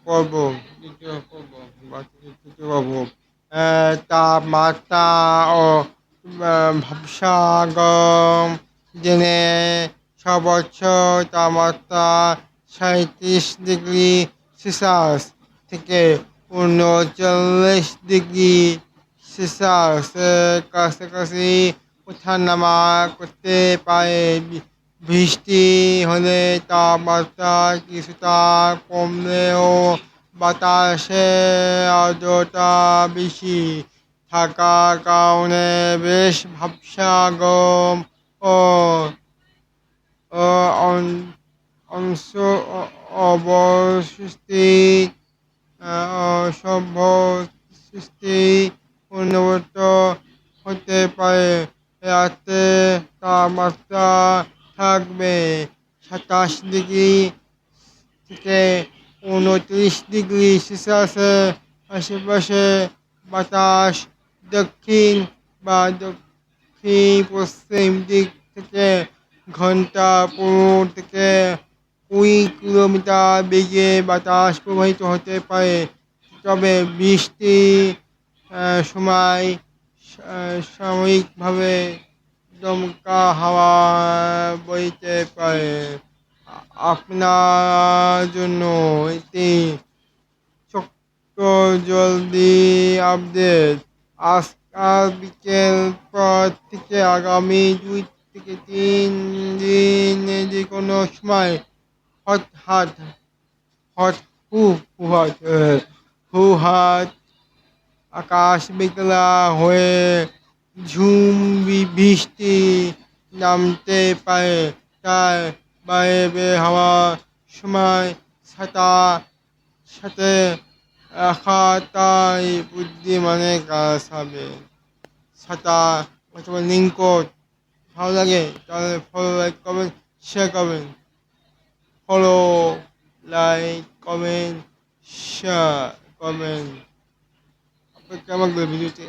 পর্ব, দ্বিতীয় পর্ব বা তৃতীয় পর্ব। তাপমাত্রা ও ভবসাগর দিনে সর্বোচ্চ তাপমাত্রা 37 ডিগ্রি সেলসিয়াস থেকে 39 ডিগ্রি সেলসিয়াসের কাছাকাছি ওঠানামা করতে পারে। বৃষ্টি হলে তাপমাত্রা কিছুটা কমলেও বাতাসে আর্দ্রতা বেশি থাকার কারণে বেশ ভ্যাপসা গরম ও ও অন- অংশ অবশিষ্টি অসভ্য সৃষ্টি অনুভূত হতে পারে। রাতে তাপমাত্রা থাকবে 27 ডিগ্রি থেকে 29 ডিগ্রি সেলসিয়াসের আশেপাশে। বাতাস দক্ষিণ বা দক্ষিণ পশ্চিম দিক থেকে ঘন্টা 15 থেকে 20 কিলোমিটার বেগে বাতাস প্রবাহিত হতে পারে। তবে বৃষ্টির সময় সাময়িকভাবে দমকা হাওয়া বইতে পারে। আপনার জন্য একটি ছোট্ট জলদি আপডেট। আজকাল বিকেল পর থেকে আগামী 2 থেকে 3 দিন যে কোনো সময় হঠাৎ হট হু হুহাট হুহাট আকাশ মেঘলা হয়ে ঝুম বৃষ্টি নামতে পারে। তাই বাইরে বের হওয়ার সময় ছাতা সাথে রাখাটাই বুদ্ধিমানের কাজ হবে। ছাতা অথবা লিঙ্কন ভালো লাগে তাহলে ফলো, লাইক, কমেন্ট, শেয়ার করবেন। ফলো, লাইক, কমেন্ট, শেয়ার করবেন। আপনার কেমন লাগলো ভিডিওটি?